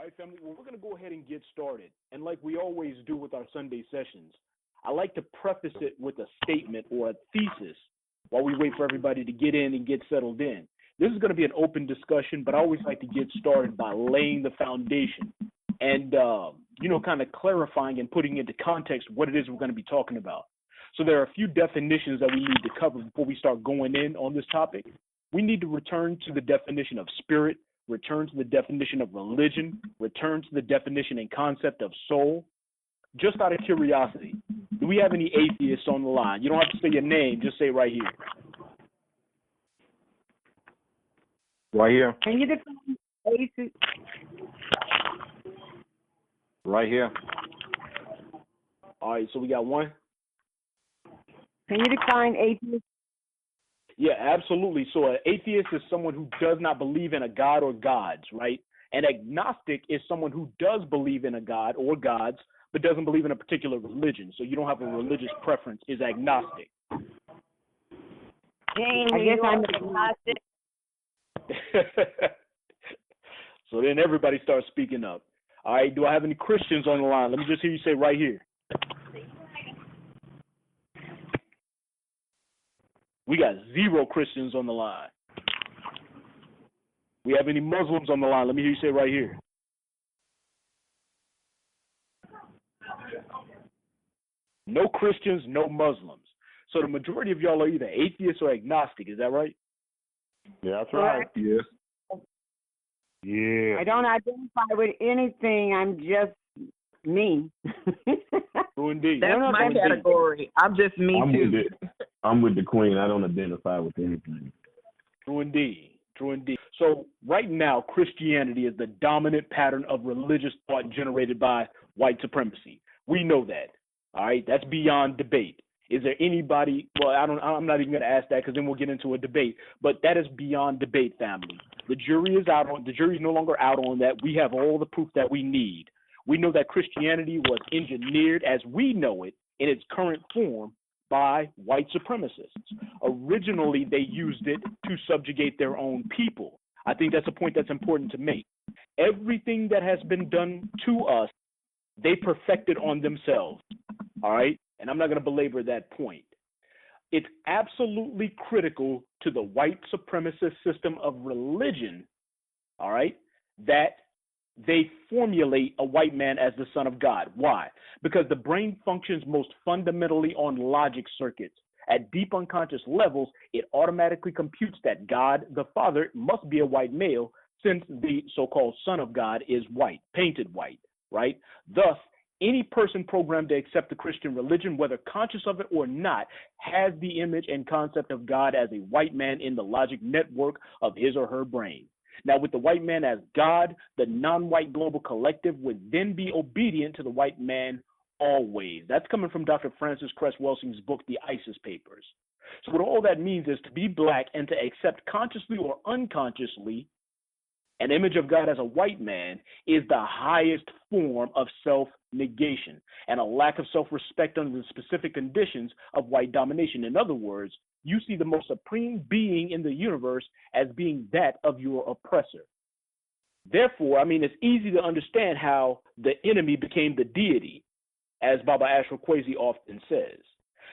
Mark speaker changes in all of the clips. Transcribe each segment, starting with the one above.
Speaker 1: right, family. Well, we're going to go ahead and get started. And like we always do with our Sunday sessions, I like to preface it with a statement or a thesis while we wait for everybody to get in and get settled in. This is going to be an open discussion, but I always like to get started by laying the foundation and, kind of clarifying and putting into context what it is we're going to be talking about. So there are a few definitions that we need to cover before we start going in on this topic. We need to return to the definition of spirit, return to the definition of religion, return to the definition and concept of soul. Just out of curiosity, do we have any atheists on the line? You don't have to say your name, just say right here.
Speaker 2: Right here.
Speaker 3: Can you define atheist?
Speaker 2: Right here.
Speaker 1: All right, so we got one.
Speaker 3: Can you define atheist?
Speaker 1: Yeah, absolutely. So an atheist is someone who does not believe in a god or gods, right? An agnostic is someone who does believe in a god or gods, but doesn't believe in a particular religion. So you don't have a religious preference, is agnostic.
Speaker 3: I guess I'm agnostic.
Speaker 1: So then everybody starts speaking up. All right, do I have any Christians on the line? Let me just hear you say right here. We got 0 Christians on the line. We have any Muslims on the line? Let me hear you say right here. No Christians, no Muslims. So the majority of y'all are either atheists or agnostic. Is that right?
Speaker 2: Yeah, that's right. Yes. Yeah.
Speaker 3: I don't identify with anything. I'm just me.
Speaker 1: True indeed.
Speaker 4: That's my category. I'm just me too.
Speaker 2: I'm with the queen. I don't identify with anything.
Speaker 1: True indeed. True indeed. So right now, Christianity is the dominant pattern of religious thought generated by white supremacy. We know that. All right, that's beyond debate. Is there anybody? Well, I'm not even going to ask that because then we'll get into a debate. But that is beyond debate, family. The jury is out on. The jury is no longer out on that. We have all the proof that we need. We know that Christianity was engineered as we know it in its current form by white supremacists. Originally, they used it to subjugate their own people. I think that's a point that's important to make. Everything that has been done to us, they perfected on themselves. All right? And I'm not going to belabor that point. It's absolutely critical to the white supremacist system of religion, all right, that they formulate a white man as the son of God. Why? Because the brain functions most fundamentally on logic circuits. At deep unconscious levels, it automatically computes that God, the Father, must be a white male since the so-called son of God is white, painted white, right? Thus, any person programmed to accept the Christian religion, whether conscious of it or not, has the image and concept of God as a white man in the logic network of his or her brain. Now, with the white man as God, the non-white global collective would then be obedient to the white man always. That's coming from Dr. Francis Cress Welsing's book, The ISIS Papers. So what all that means is to be black and to accept consciously or unconsciously an image of God as a white man is the highest form of self-negation and a lack of self-respect under the specific conditions of white domination. In other words, you see the most supreme being in the universe as being that of your oppressor. Therefore, it's easy to understand how the enemy became the deity, as Baba Ashra Kwesi often says.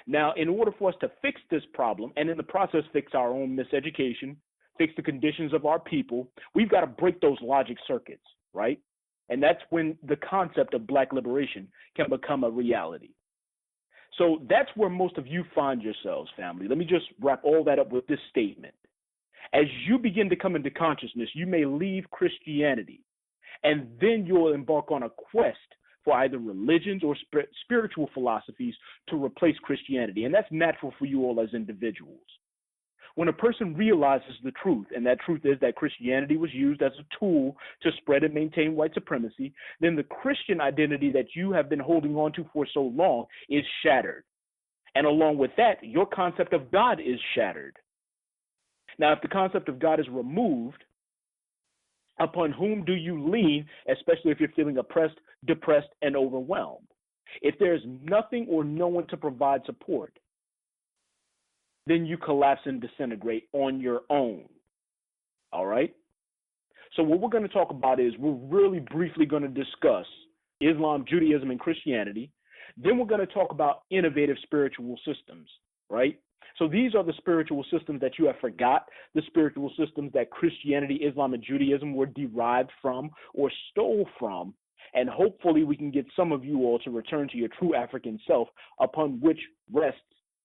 Speaker 1: Now, in order for us to fix this problem and in the process fix our own miseducation, fix the conditions of our people, we've got to break those logic circuits, right? And that's when the concept of black liberation can become a reality. So that's where most of you find yourselves, family. Let me just wrap all that up with this statement. As you begin to come into consciousness, you may leave Christianity, and then you'll embark on a quest for either religions or spiritual philosophies to replace Christianity. And that's natural for you all as individuals. When a person realizes the truth, and that truth is that Christianity was used as a tool to spread and maintain white supremacy, then the Christian identity that you have been holding on to for so long is shattered. And along with that, your concept of God is shattered. Now, if the concept of God is removed, upon whom do you lean, especially if you're feeling oppressed, depressed, and overwhelmed? If there's nothing or no one to provide support, then you collapse and disintegrate on your own. All right? So what we're going to talk about is we're really briefly going to discuss Islam, Judaism, and Christianity. Then we're going to talk about innovative spiritual systems, right? So these are the spiritual systems that you have forgot, the spiritual systems that Christianity, Islam, and Judaism were derived from or stole from. And hopefully we can get some of you all to return to your true African self upon which rests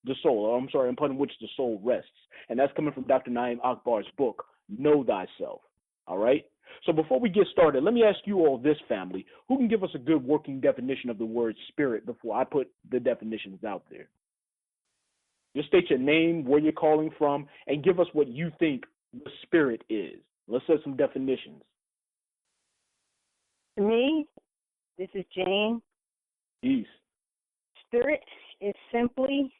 Speaker 1: the soul, or I'm sorry, upon which the soul rests. And that's coming from Dr. Naeem Akbar's book, Know Thyself. All right? So before we get started, let me ask you all this, family. Who can give us a good working definition of the word spirit before I put the definitions out there? Just state your name, where you're calling from, and give us what you think the spirit is. Let's set some definitions.
Speaker 5: Me, this is Jane.
Speaker 1: Peace.
Speaker 5: Spirit is simply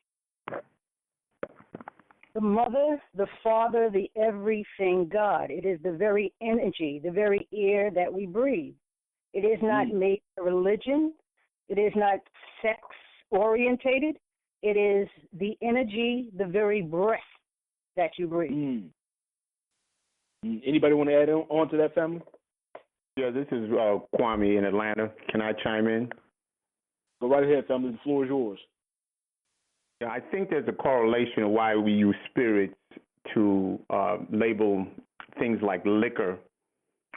Speaker 5: the mother, the father, the everything God. It is the very energy, the very air that we breathe. It is not made a religion. It is not sex orientated. It is the energy, the very breath that you breathe.
Speaker 1: Anybody want to add on to that, family?
Speaker 2: Yeah, this is Kwame in Atlanta. Can I chime in?
Speaker 1: Go right ahead, family. The floor is yours.
Speaker 2: Yeah, I think there's a correlation of why we use spirits to label things like liquor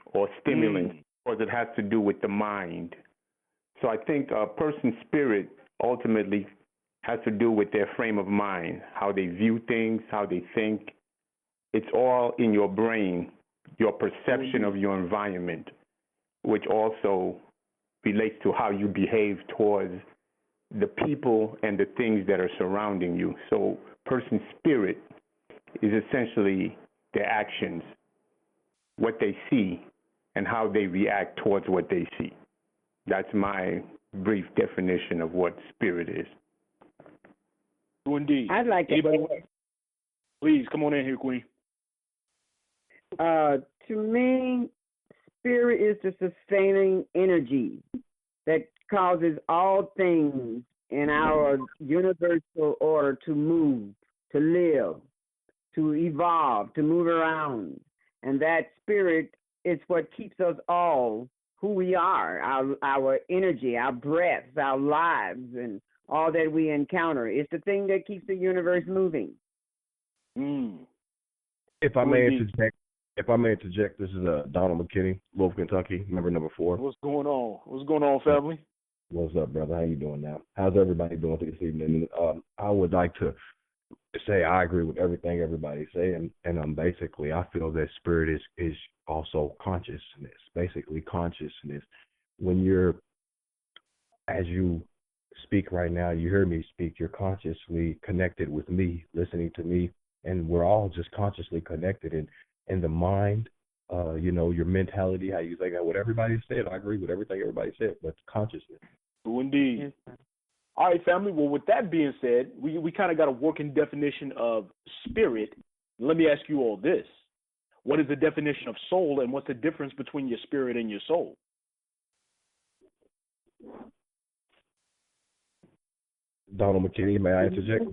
Speaker 2: or stimulants, because it has to do with the mind. So I think a person's spirit ultimately has to do with their frame of mind, how they view things, how they think. It's all in your brain, your perception of your environment, which also relates to how you behave towards the people and the things that are surrounding you. So person's spirit is essentially their actions, what they see, and how they react towards what they see. That's my brief definition of what spirit is.
Speaker 1: Indeed.
Speaker 3: I'd like to.
Speaker 1: Anybody? Please come on in here, Queen.
Speaker 3: To me, spirit is the sustaining energy that causes all things in our universal order to move, to live, to evolve, to move around. And that spirit is what keeps us all who we are, our energy, our breaths, our lives, and all that we encounter. It's the thing that keeps the universe moving.
Speaker 6: If I may interject, this is Donald McKinney, Louisville, Kentucky, member number 4.
Speaker 1: What's going on? What's going on, family?
Speaker 6: What's up, brother? How you doing now? How's everybody doing this evening? I would like to say I agree with everything everybody's saying, and basically I feel that spirit is also consciousness. Basically, consciousness. When you're, as you speak right now, you hear me speak, you're consciously connected with me, listening to me, and we're all just consciously connected. And the mind, your mentality, how you think, what everybody said, I agree with everything everybody said, but consciousness.
Speaker 1: Oh, indeed. All right, family. Well, with that being said, we kind of got a working definition of spirit. Let me ask you all this. What is the definition of soul, and what's the difference between your spirit and your soul?
Speaker 6: Donald McKinney, may I interject?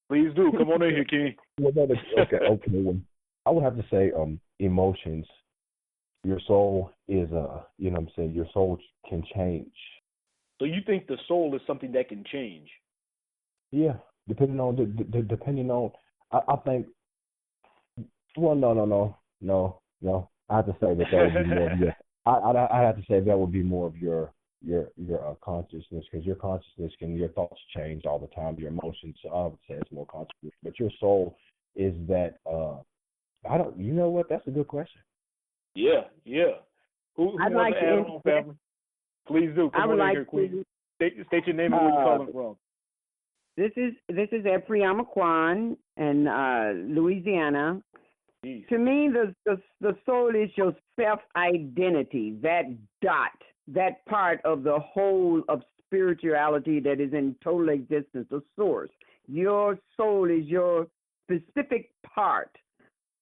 Speaker 1: Please do. Come on in here, King.
Speaker 6: Okay. Well, I would have to say emotions. Your soul is, your soul can change.
Speaker 1: So you think the soul is something that can change?
Speaker 6: Yeah, depending on, I think, well, no. I have to say that would be more of your, I have to say that would be more of your consciousness, because your consciousness your thoughts change all the time, your emotions, so I would say it's more consciousness. But your soul is that, you know what, that's a good question.
Speaker 1: Yeah. Who
Speaker 3: I'd
Speaker 1: wants
Speaker 3: like
Speaker 1: to add on, family? Please do. Come on in here, Queen. State your name and where you're calling from.
Speaker 3: This is Ephraim Kwan in Louisiana.
Speaker 1: Jeez.
Speaker 3: To me, the soul is your self-identity, that dot, that part of the whole of spirituality that is in total existence, the source. Your soul is your specific part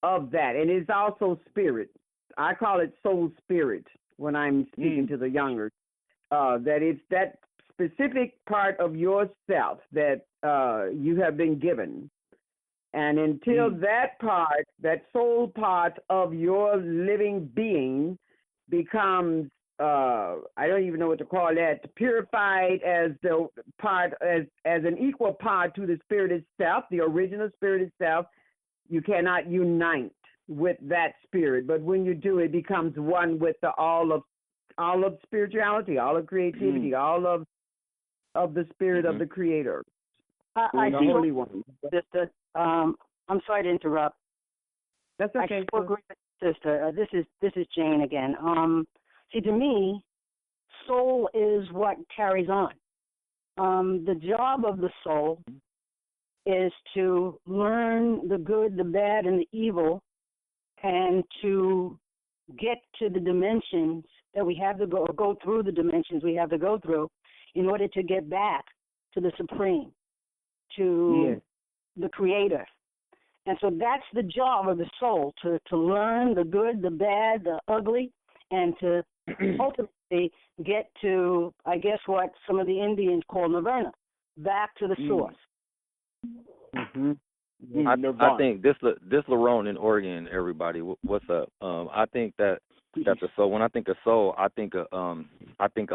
Speaker 3: of that, and it's also spirit. I call it soul spirit when I'm speaking to the younger. That it's that specific part of yourself that you have been given. And until that part, that soul part of your living being becomes, I don't even know what to call that, purified as the part, as an equal part to the spirit itself, the original spirit itself, you cannot unite with that spirit. But when you do, it becomes one with the all of spirituality, all of creativity, all of the spirit of the Creator.
Speaker 5: I
Speaker 3: the
Speaker 5: still,
Speaker 3: Holy One.
Speaker 5: Sister, I'm sorry to interrupt.
Speaker 3: That's okay.
Speaker 5: I still agree with Sister. This is Jane again. See, to me, soul is what carries on. The job of the soul is to learn the good, the bad, and the evil, and to get to the dimensions that we have to go through the dimensions we have to go through in order to get back to the Supreme, to the Creator. And so that's the job of the soul, to learn the good, the bad, the ugly, and to ultimately get to, I guess, what some of the Indians call nirvana, back to the source.
Speaker 7: I think this Lerone in Oregon, everybody, what's up? I think that the soul. When I think of soul, I think of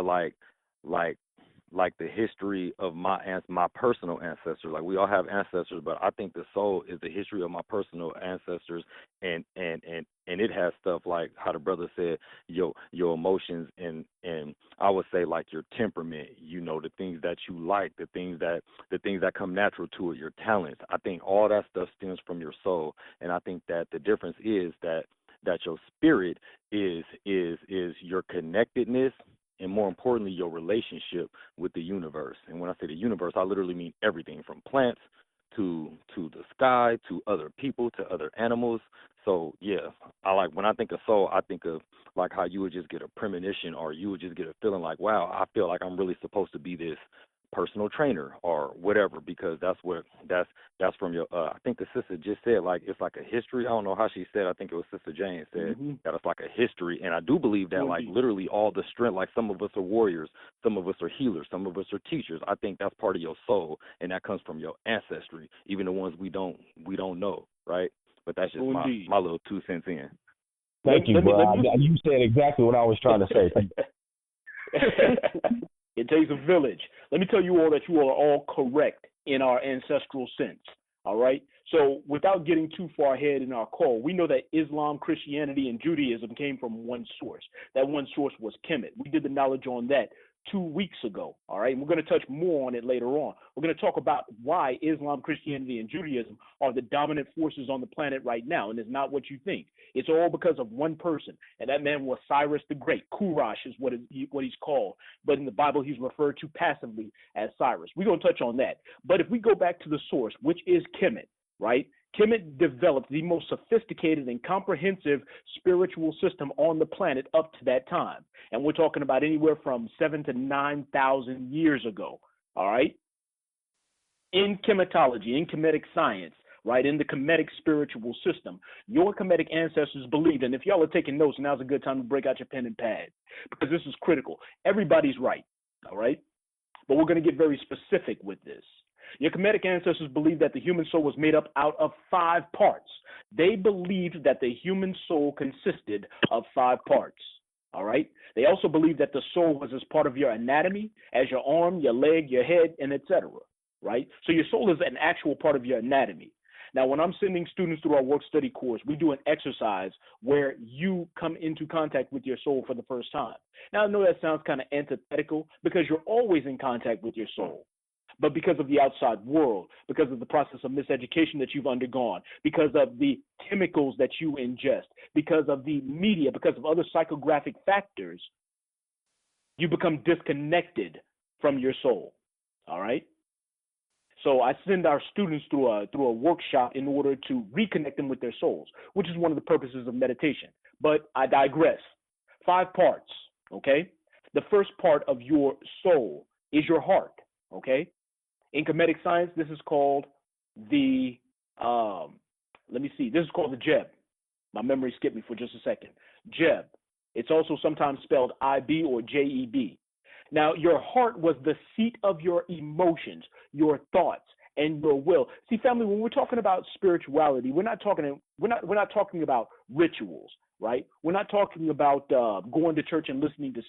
Speaker 7: like the history of my personal ancestors. Like, we all have ancestors, but I think the soul is the history of my personal ancestors, and it has stuff like how the brother said, your emotions, and I would say like your temperament, the things that you like, the things that come natural to it, your talents. I think all that stuff stems from your soul, and I think that the difference is that your spirit is your connectedness, and more importantly, your relationship with the universe. And when I say the universe, I literally mean everything from plants to the sky, to other people, to other animals. So, yeah, when I think of soul, I think of like how you would just get a premonition, or you would just get a feeling like, wow, I feel like I'm really supposed to be this personal trainer or whatever, because that's from your I think the sister just said, like, it's like a history. I don't know how she said, I think it was Sister Jane said that it's like a history, and I do believe that like literally all the strength, like some of us are warriors, some of us are healers, some of us are teachers. I think that's part of your soul, and that comes from your ancestry, even the ones we don't know, right? But that's just my little 2 cents in.
Speaker 6: Thank you, bro. You said exactly what I was trying to say.
Speaker 1: It takes a village. Let me tell you all that you are all correct in our ancestral sense, all right? So without getting too far ahead in our call, we know that Islam, Christianity, and Judaism came from one source. That one source was Kemet. We did the knowledge on that 2 weeks ago, all right? And we're going to touch more on it later on. We're going to talk about why Islam, Christianity, and Judaism are the dominant forces on the planet right now, and it's not what you think. It's all because of one person, and that man was Cyrus the Great. Kurash is what he's called, but in the Bible he's referred to passively as Cyrus. We're going to touch on that. But if we go back to the source, which is Kemet, right? Kemet developed the most sophisticated and comprehensive spiritual system on the planet up to that time. And we're talking about anywhere from 7,000 to 9,000 years ago, all right? In Kemetology, in Kemetic science, right, in the Kemetic spiritual system, your Kemetic ancestors believed, and if y'all are taking notes, now's a good time to break out your pen and pad, because this is critical. Everybody's right, all right? But we're going to get very specific with this. Your Kemetic ancestors believed that the human soul was made up out of 5 parts. They believed that the human soul consisted of 5 parts, all right? They also believed that the soul was as part of your anatomy, as your arm, your leg, your head, and etc., right? So your soul is an actual part of your anatomy. Now, when I'm sending students through our work study course, we do an exercise where you come into contact with your soul for the first time. Now, I know that sounds kind of antithetical because you're always in contact with your soul. But because of the outside world, because of the process of miseducation that you've undergone, because of the chemicals that you ingest, because of the media, because of other psychographic factors, you become disconnected from your soul, all right? So I send our students through a workshop in order to reconnect them with their souls, which is one of the purposes of meditation. But I digress. 5 parts, okay? The first part of your soul is your heart, okay? In Kemetic science, this is called the, this is called the Jeb. My memory skipped me for just a second. Jeb. It's also sometimes spelled I-B or J-E-B. Now, your heart was the seat of your emotions, your thoughts, and your will. See, family, when we're talking about spirituality, we're not talking about rituals, right? We're not talking about going to church and listening to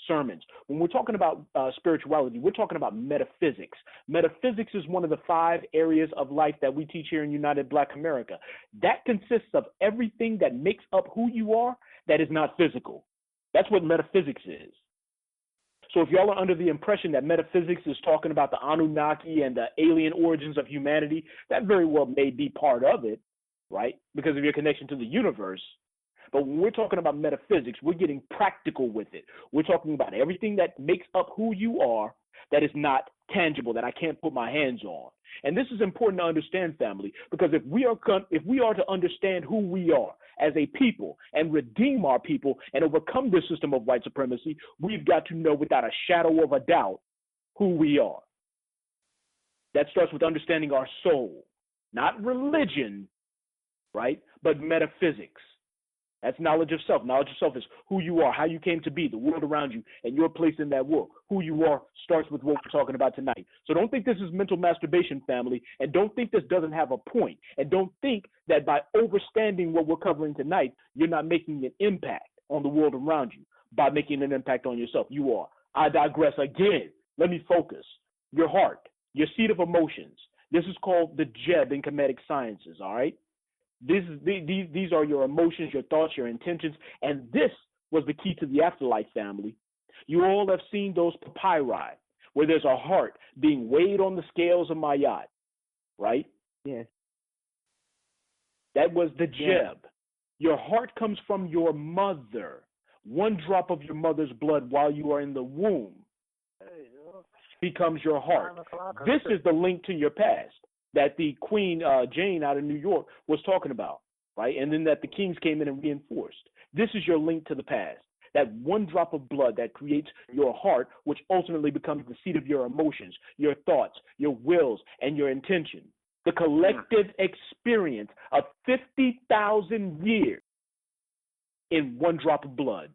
Speaker 1: sermons. When we're talking about spirituality, we're talking about metaphysics. Metaphysics is one of the 5 areas of life that we teach here in United Black America. That consists of everything that makes up who you are that is not physical. That's what metaphysics is. So if y'all are under the impression that metaphysics is talking about the Anunnaki and the alien origins of humanity, that very well may be part of it, right? Because of your connection to the universe. But when we're talking about metaphysics, we're getting practical with it. We're talking about everything that makes up who you are that is not tangible, that I can't put my hands on. And this is important to understand, family, because if we are to understand who we are as a people and redeem our people and overcome this system of white supremacy, we've got to know without a shadow of a doubt who we are. That starts with understanding our soul, not religion, right, but metaphysics. That's knowledge of self. Knowledge of self is who you are, how you came to be, the world around you, and your place in that world. Who you are starts with what we're talking about tonight. So don't think this is mental masturbation, family, and don't think this doesn't have a point. And don't think that by overstanding what we're covering tonight, you're not making an impact on the world around you by making an impact on yourself. You are. I digress again. Let me focus. Your heart, your seat of emotions. This is called the Jeb in comedic sciences, all right? These are your emotions, your thoughts, your intentions, and this was the key to the afterlife, family. You all have seen those papyri where there's a heart being weighed on the scales of Mayat, right?
Speaker 3: Yes.
Speaker 1: That was the Jeb.
Speaker 3: Yes.
Speaker 1: Your heart comes from your mother. One drop of your mother's blood while you are in the womb becomes your heart. This is the link to your past that the Queen Jane out of New York was talking about, right? And then that the kings came in and reinforced. This is your link to the past. That one drop of blood that creates your heart, which ultimately becomes the seat of your emotions, your thoughts, your wills, and your intention. The collective experience of 50,000 years in one drop of blood.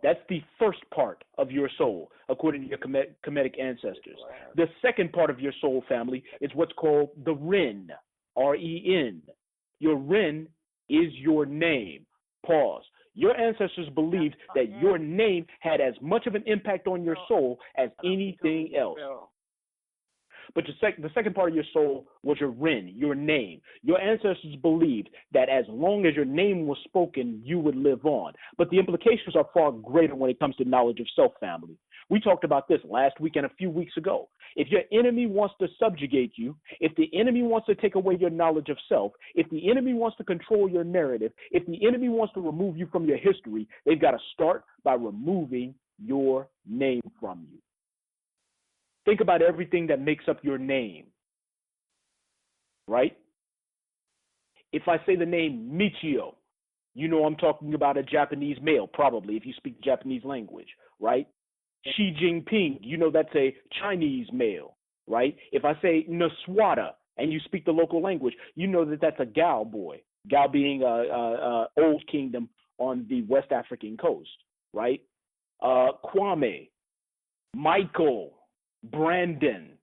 Speaker 1: That's the first part of your soul, according to your Kemetic ancestors. The second part of your soul, family, is what's called the Ren, R-E-N. Your Ren is your name. Pause. Your ancestors believed that your name had as much of an impact on your soul as anything else. But the second part of your soul was your Ren, your name. Your ancestors believed that as long as your name was spoken, you would live on. But the implications are far greater when it comes to knowledge of self, family. We talked about this last week and a few weeks ago. If your enemy wants to subjugate you, if the enemy wants to take away your knowledge of self, if the enemy wants to control your narrative, if the enemy wants to remove you from your history, they've got to start by removing your name from you. Think about everything that makes up your name, right? If I say the name Michio, you know I'm talking about a Japanese male, probably, if you speak Japanese language, right? Xi Jinping, you know that's a Chinese male, right? If I say Naswada and you speak the local language, you know that that's a Gao boy, Gao being a old kingdom on the West African coast, right? Kwame, Michael, Brandon,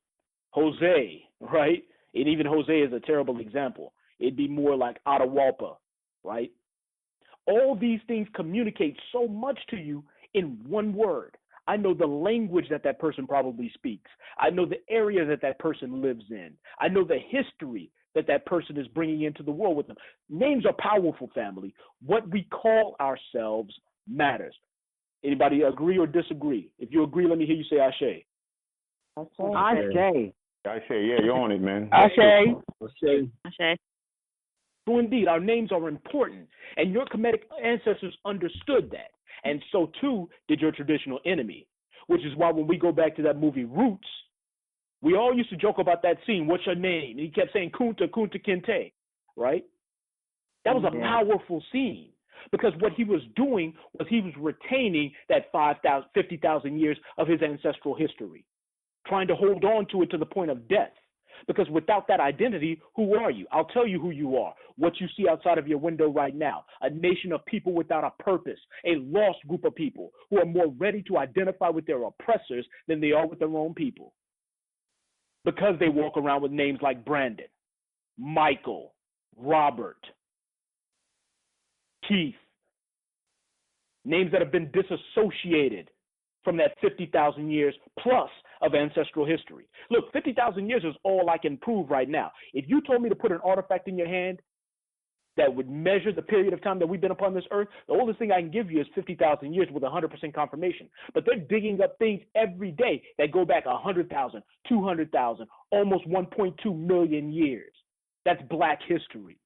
Speaker 1: Jose, right? And even Jose is a terrible example. It'd be more like Atahualpa, right? All these things communicate so much to you in one word. I know the language that person probably speaks. I know the area that person lives in. I know the history that person is bringing into the world with them. Names are powerful, family. What we call ourselves matters. Anybody agree or disagree? If you agree, let me hear you say Ashe.
Speaker 3: I say,
Speaker 2: yeah, you're on it, man.
Speaker 3: Ashe.
Speaker 1: So indeed, our names are important, and your Kemetic ancestors understood that, and so too did your traditional enemy, which is why when we go back to that movie Roots, we all used to joke about that scene, what's your name? And he kept saying Kunta Kinte, right? That was a powerful scene. Because what he was doing was he was retaining that 50,000 years of his ancestral history, trying to hold on to it to the point of death. Because without that identity, who are you? I'll tell you who you are. What you see outside of your window right now, a nation of people without a purpose, a lost group of people who are more ready to identify with their oppressors than they are with their own people. because they walk around with names like Brandon, Michael, Robert, Keith, names that have been disassociated from that 50,000 years plus of ancestral history. Look, 50,000 years is all I can prove right now. If you told me to put an artifact in your hand that would measure the period of time that we've been upon this earth, the oldest thing I can give you is 50,000 years with 100% confirmation. But they're digging up things every day that go back 100,000, 200,000, almost 1.2 million years. That's Black history.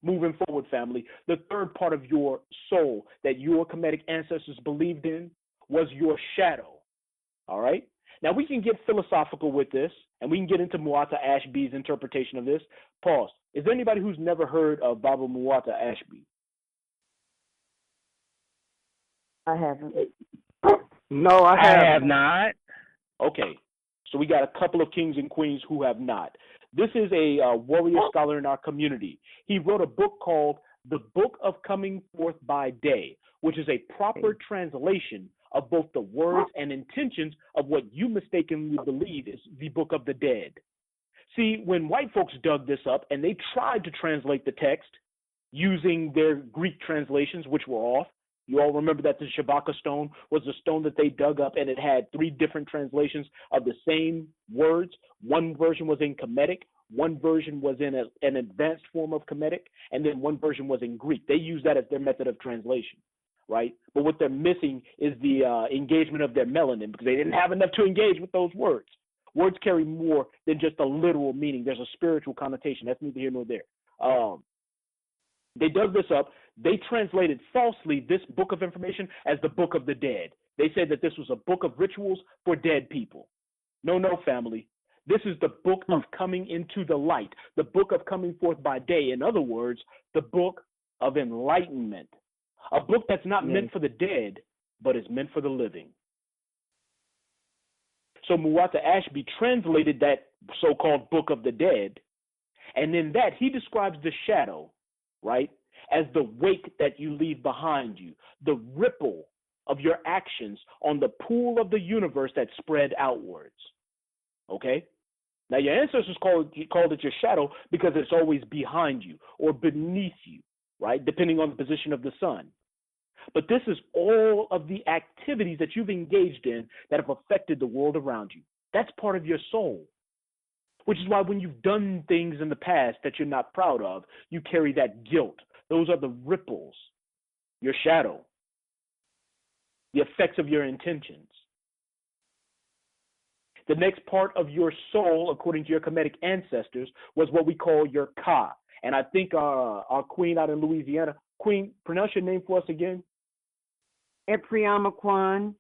Speaker 1: Moving forward, family, the third part of your soul that your Kemetic ancestors believed in was your shadow. All right? Now, we can get philosophical with this, and we can get into Muata Ashby's interpretation of this. Pause. Is there anybody who's never heard of Baba Muata Ashby?
Speaker 3: I haven't.
Speaker 4: No, I have not.
Speaker 1: Okay. So we got a couple of kings and queens who have not. This is a warrior scholar in our community. He wrote a book called The Book of Coming Forth by Day, which is a proper translation of both the words and intentions of what you mistakenly believe is the Book of the Dead. See, when white folks dug this up and they tried to translate the text using their Greek translations, which were off, you all remember that the Shabaka stone was a stone that they dug up and it had 3 different translations of the same words. One version was in Kemetic, one version was in an advanced form of Kemetic, and then one version was in Greek. They used that as their method of translation, right? But what they're missing is the engagement of their melanin because they didn't have enough to engage with those words. Words carry more than just a literal meaning. There's a spiritual connotation. That's neither here nor there. They dug this up. They translated falsely this book of information as the Book of the Dead. They said that this was a book of rituals for dead people. No, family. This is the book of coming into the light, the book of coming forth by day. In other words, the book of enlightenment, a book that's not meant for the dead, but is meant for the living. So Muata Ashby translated that so-called Book of the Dead, and in that he describes the shadow, right, as the wake that you leave behind you, the ripple of your actions on the pool of the universe that spread outwards. Okay? Now, your ancestors called it your shadow because it's always behind you or beneath you, right, depending on the position of the sun. But this is all of the activities that you've engaged in that have affected the world around you. That's part of your soul, which is why when you've done things in the past that you're not proud of, you carry that guilt. Those are the ripples, your shadow, the effects of your intentions. The next part of your soul, according to your Kemetic ancestors, was what we call your Ka. And I think our queen out in Louisiana, Queen, pronounce your name for us again.
Speaker 3: Epriamaquan.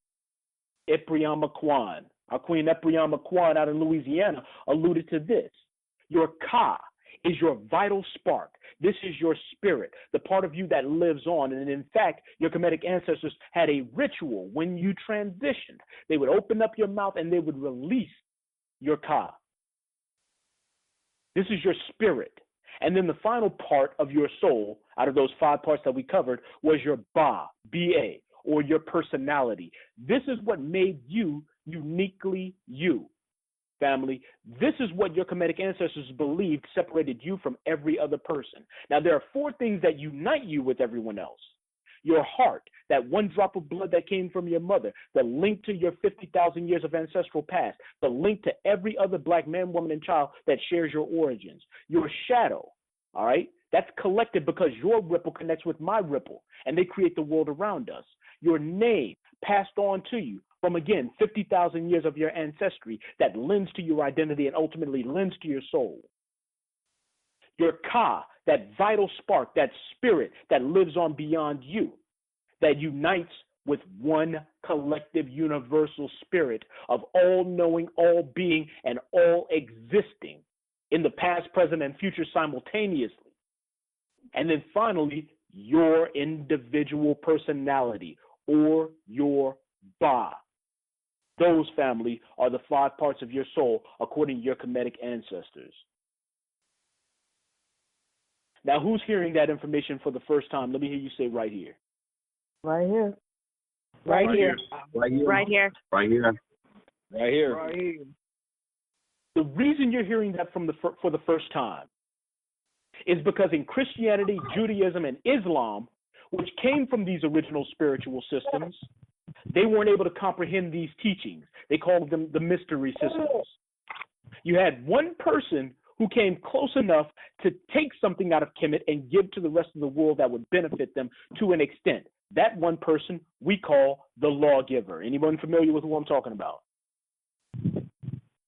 Speaker 1: Epriamaquan. Our queen Epriamaquan out in Louisiana alluded to this. Your Ka is your vital spark. This is your spirit, the part of you that lives on. And in fact, your Kemetic ancestors had a ritual when you transitioned. They would open up your mouth and they would release your Ka. This is your spirit. And then the final part of your soul, out of those 5 parts that we covered, was your Ba, B-A, or your personality. This is what made you uniquely you, family. This is what your Kemetic ancestors believed separated you from every other person. Now, there are 4 things that unite you with everyone else. Your heart, that one drop of blood that came from your mother, the link to your 50,000 years of ancestral past, the link to every other black man, woman, and child that shares your origins. Your shadow, all right? That's collective because your ripple connects with my ripple, and they create the world around us. Your name passed on to you from, again, 50,000 years of your ancestry that lends to your identity and ultimately lends to your soul. Your Ka, that vital spark, that spirit that lives on beyond you, that unites with one collective universal spirit of all knowing, all being, and all existing in the past, present, and future simultaneously. And then finally, your individual personality or your Ba. Those, family, are the 5 parts of your soul according to your Kemetic ancestors. Now, who's hearing that information for the first time? Let me hear you say right here.
Speaker 3: Right here.
Speaker 4: Right here.
Speaker 7: Right here.
Speaker 4: Right here.
Speaker 7: Right here.
Speaker 1: Right here.
Speaker 4: Right here.
Speaker 1: The reason you're hearing that for the first time is because in Christianity, Judaism, and Islam, which came from these original spiritual systems, they weren't able to comprehend these teachings. They called them the mystery systems. You had one person who came close enough to take something out of Kemet and give to the rest of the world that would benefit them to an extent. That one person we call the lawgiver. Anyone familiar with who I'm talking about?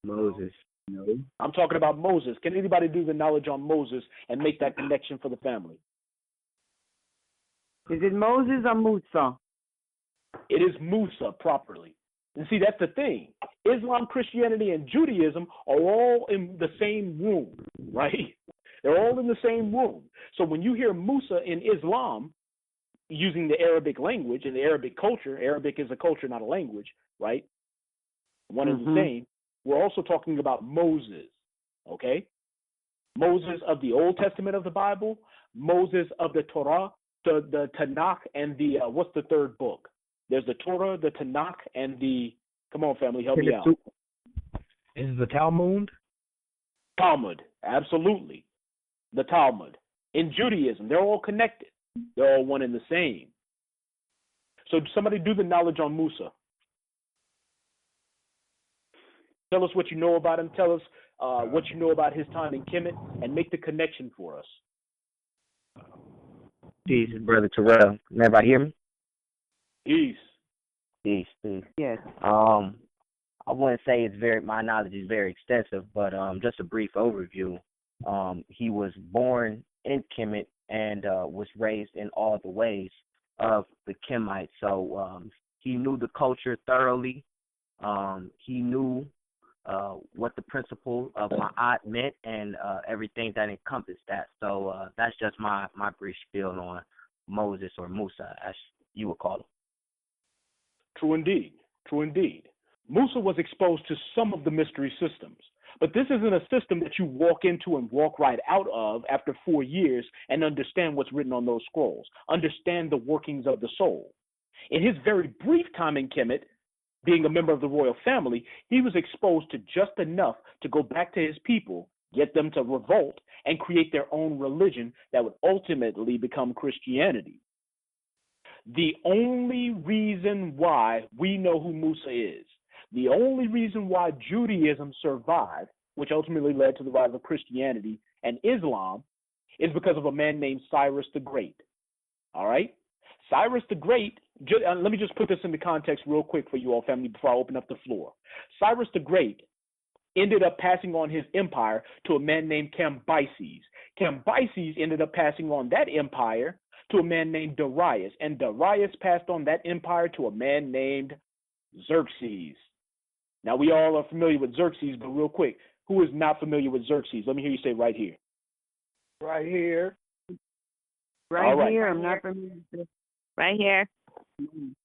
Speaker 3: Moses. No.
Speaker 1: I'm talking about Moses. Can anybody do the knowledge on Moses and make that connection for the family?
Speaker 3: Is it Moses or Musa?
Speaker 1: It is Musa properly. And see, that's the thing. Islam, Christianity, and Judaism are all in the same room, right? They're all in the same room. So when you hear Musa in Islam, using the Arabic language and the Arabic culture, Arabic is a culture, not a language, right? One is the same. We're also talking about Moses, okay? Moses of the Old Testament of the Bible, Moses of the Torah, the Tanakh, and the, what's the third book? There's the Torah, the Tanakh, and the, come on, family, help me out.
Speaker 6: Is the Talmud?
Speaker 1: Talmud, absolutely. The Talmud. In Judaism, they're all connected. They're all one and the same. So somebody do the knowledge on Musa. Tell us what you know about him. Tell us what you know about his time in Kemet, and make the connection for us.
Speaker 8: Peace, Brother Terrell. Can everybody hear me?
Speaker 1: Peace.
Speaker 8: Peace.
Speaker 3: Yes.
Speaker 8: I wouldn't say my knowledge is very extensive, but just a brief overview. He was born in Kemet and was raised in all the ways of the Kemites. So he knew the culture thoroughly. He knew what the principle of Ma'at meant and everything that encompassed that. So that's just my brief spiel on Moses, or Musa, as you would call him.
Speaker 1: True indeed. True indeed. Musa was exposed to some of the mystery systems, but this isn't a system that you walk into and walk right out of after 4 years and understand what's written on those scrolls, understand the workings of the soul. In his very brief time in Kemet, being a member of the royal family, he was exposed to just enough to go back to his people, get them to revolt, and create their own religion that would ultimately become Christianity. The only reason why we know who Musa is, the only reason why Judaism survived, which ultimately led to the rise of Christianity and Islam, is because of a man named Cyrus the Great. All right? Cyrus the Great, let me just put this into context real quick for you all, family, before I open up the floor. Cyrus the Great ended up passing on his empire to a man named Cambyses. Cambyses ended up passing on that empire to a man named Darius, and Darius passed on that empire to a man named Xerxes. Now, we all are familiar with Xerxes, but real quick, who is not familiar with Xerxes? Let me hear you say right here.
Speaker 4: Right here.
Speaker 3: Right here, I'm not familiar with this.
Speaker 9: Right here.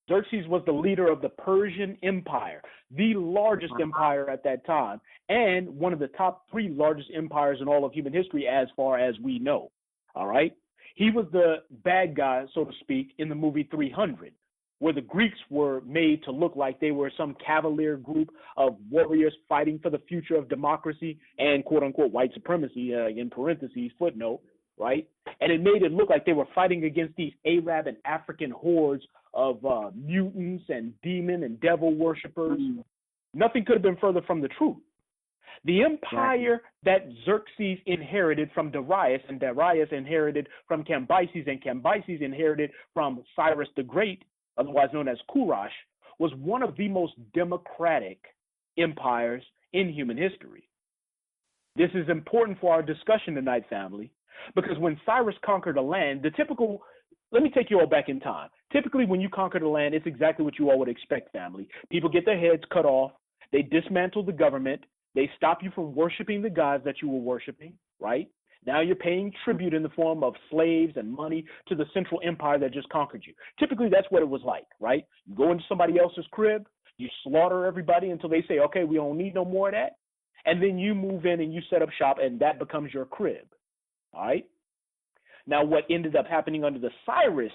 Speaker 1: Xerxes was the leader of the Persian Empire, the largest empire at that time, and one of the top 3 largest empires in all of human history as far as we know. All right? He was the bad guy, so to speak, in the movie 300, where the Greeks were made to look like they were some cavalier group of warriors fighting for the future of democracy and quote-unquote white supremacy, in parentheses, footnote, right? And it made it look like they were fighting against these Arab and African hordes of mutants and demon and devil worshippers. Nothing could have been further from the truth. The empire that Xerxes inherited from Darius, and Darius inherited from Cambyses, and Cambyses inherited from Cyrus the Great, otherwise known as Kurash, was one of the most democratic empires in human history. This is important for our discussion tonight, family, because when Cyrus conquered a land, let me take you all back in time. Typically, when you conquer the land, it's exactly what you all would expect, family. People get their heads cut off. They dismantle the government. They stop you from worshiping the gods that you were worshiping, right? Now you're paying tribute in the form of slaves and money to the central empire that just conquered you. Typically, that's what it was like, right? You go into somebody else's crib, you slaughter everybody until they say, okay, we don't need no more of that. And then you move in and you set up shop, and that becomes your crib, all right? Now, what ended up happening under the Cyrus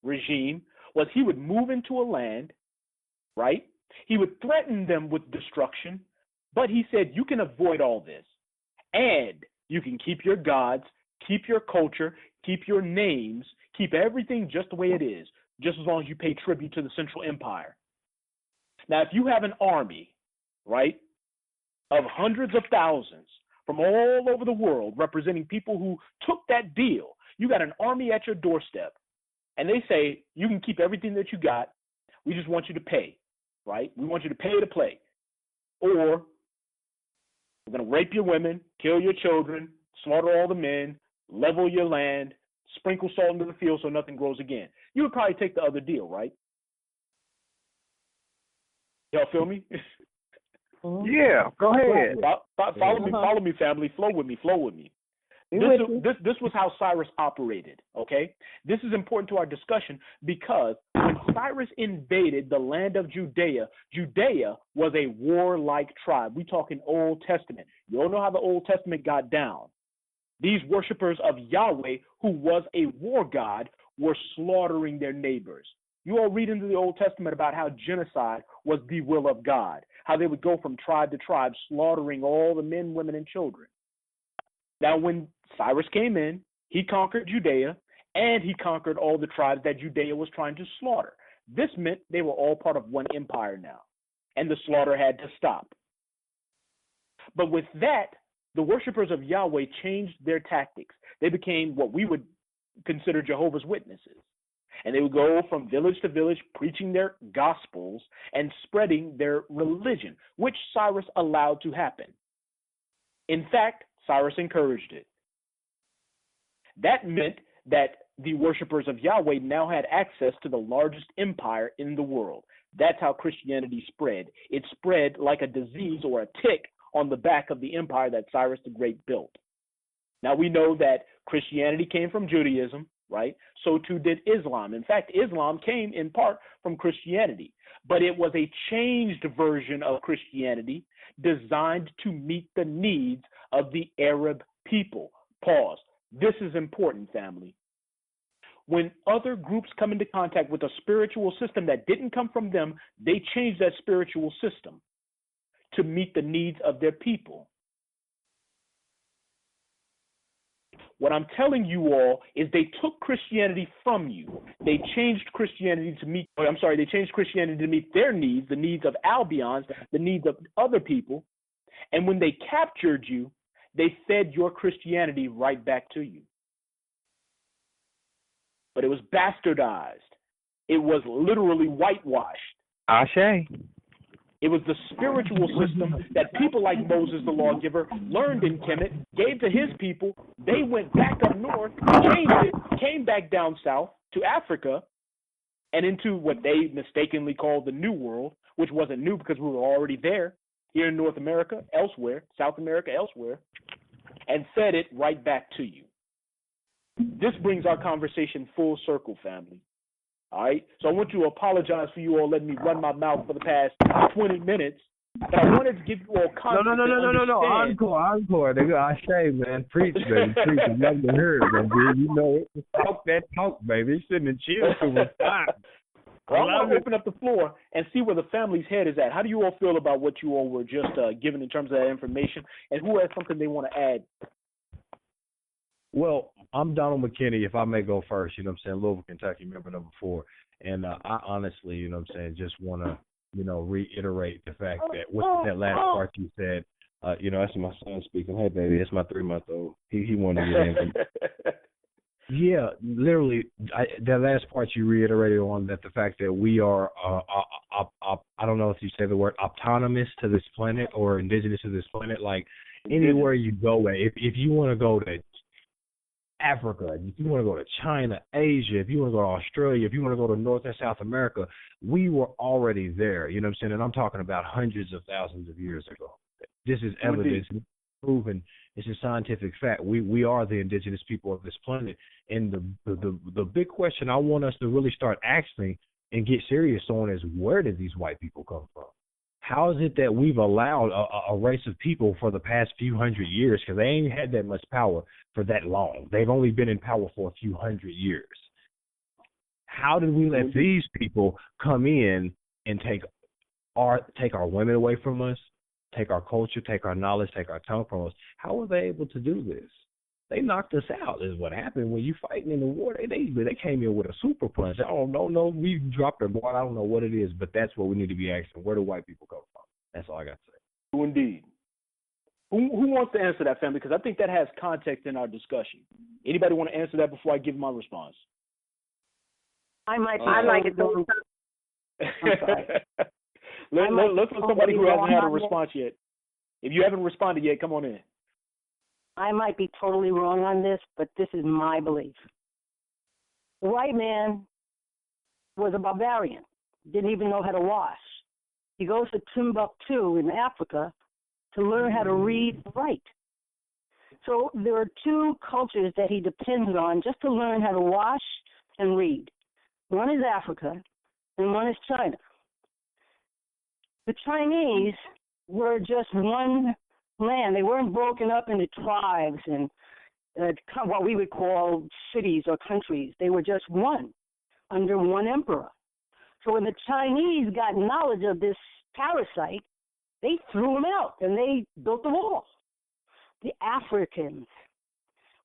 Speaker 1: regime was he would move into a land, right? He would threaten them with destruction, But he said you can avoid all this, and you can keep your gods, keep your culture, keep your names, keep everything just the way it is, just as long as you pay tribute to the Central Empire. Now, if you have an army, right, of hundreds of thousands from all over the world representing people who took that deal, you got an army at your doorstep, and they say, you can keep everything that you got, we just want you to pay, right? We want you to pay to play. Or we're going to rape your women, kill your children, slaughter all the men, level your land, sprinkle salt into the field so nothing grows again. You would probably take the other deal, right? Y'all feel me?
Speaker 4: Yeah, go ahead.
Speaker 1: Follow me, family. Flow with me. This was how Cyrus operated, okay? This is important to our discussion because when Cyrus invaded the land of Judea, Judea was a warlike tribe. We talking Old Testament. You all know how the Old Testament got down. These worshipers of Yahweh, who was a war god, were slaughtering their neighbors. You all read into the Old Testament about how genocide was the will of God, how they would go from tribe to tribe, slaughtering all the men, women, and children. Now, when Cyrus came in, he conquered Judea, and he conquered all the tribes that Judea was trying to slaughter. This meant they were all part of one empire now, and the slaughter had to stop. But with that, the worshipers of Yahweh changed their tactics. They became what we would consider Jehovah's Witnesses. And they would go from village to village preaching their gospels and spreading their religion, which Cyrus allowed to happen. In fact, Cyrus encouraged it. That meant that the worshipers of Yahweh now had access to the largest empire in the world. That's how Christianity spread. It spread like a disease or a tick on the back of the empire that Cyrus the Great built. Now we know that Christianity came from Judaism, right? So too did Islam. In fact, Islam came in part from Christianity, but it was a changed version of Christianity designed to meet the needs of the Arab people. Pause. This is important, family. When other groups come into contact with a spiritual system that didn't come from them, they change that spiritual system to meet the needs of their people. What I'm telling you all is they took Christianity from you. They changed Christianity to meet, they changed Christianity to meet their needs, the needs of Albions, the needs of other people. And when they captured you, they fed your Christianity right back to you. But it was bastardized. It was literally whitewashed.
Speaker 4: Ashe.
Speaker 1: It was the spiritual system that people like Moses, the lawgiver, learned in Kemet, gave to his people. They went back up north, changed it, came back down south to Africa and into what they mistakenly called the New World, which wasn't new because we were already there, here in North America, elsewhere, South America, elsewhere, and fed it right back to you. This brings our conversation full circle, family. All right? So I want to apologize for you all letting me run my mouth for the past 20 minutes, but I wanted to give you all context.
Speaker 6: No. Encore. Nigga, I say, man. Preach, baby. Preach. Love to hear it, man, dude. You know it. Talk that talk, baby. Sitting and chill to the spot.
Speaker 1: Well, I want to open up the floor and see where the family's head is at. How do you all feel about what you all were just given in terms of that information, and who has something they want to add?
Speaker 6: Well, I'm Donald McKinney, if I may go first, you know what I'm saying, Louisville, Kentucky, member number 4. And I honestly, you know what I'm saying, just want to, you know, reiterate the fact that with that last part you said, you know, that's my son speaking. Hey, baby, that's my 3-month-old. He wanted to get in. Yeah, literally, that last part you reiterated on that the fact that we are, I don't know if you say the word autonomous to this planet or indigenous to this planet. Like anywhere you go, if you want to go to Africa, if you want to go to China, Asia, if you want to go to Australia, if you want to go to North and South America, we were already there. You know what I'm saying? And I'm talking about hundreds of thousands of years ago. This is evidence, proven. It's a scientific fact. We are the indigenous people of this planet. And the big question I want us to really start asking and get serious on is, where did these white people come from? How is it that we've allowed a race of people for the past few hundred years, because they ain't had that much power for that long. They've only been in power for a few hundred years. How did we let these people come in and take our women away from us, take our culture, take our knowledge, take our tongue from us. How were they able to do this? They knocked us out is what happened. When you fighting in the war, they came in with a super punch. Oh, no, we dropped their board. I don't know what it is, but that's what we need to be asking. Where do white people come from? That's all I got to say.
Speaker 1: Indeed. Who wants to answer that, family? Because I think that has context in our discussion. Anybody want to answer that before I give my response?
Speaker 5: I might.
Speaker 3: I like it.
Speaker 5: I'm sorry.
Speaker 1: Let's for somebody who hasn't had a response yet. If you haven't responded yet, come on in.
Speaker 5: I might be totally wrong on this, but this is my belief. The white man was a barbarian, didn't even know how to wash. He goes to Timbuktu in Africa to learn how to read and write. So there are two cultures that he depends on just to learn how to wash and read. One is Africa, and one is China. The Chinese were just one land. They weren't broken up into tribes and what we would call cities or countries. They were just one, under one emperor. So when the Chinese got knowledge of this parasite, they threw him out and they built the wall. The Africans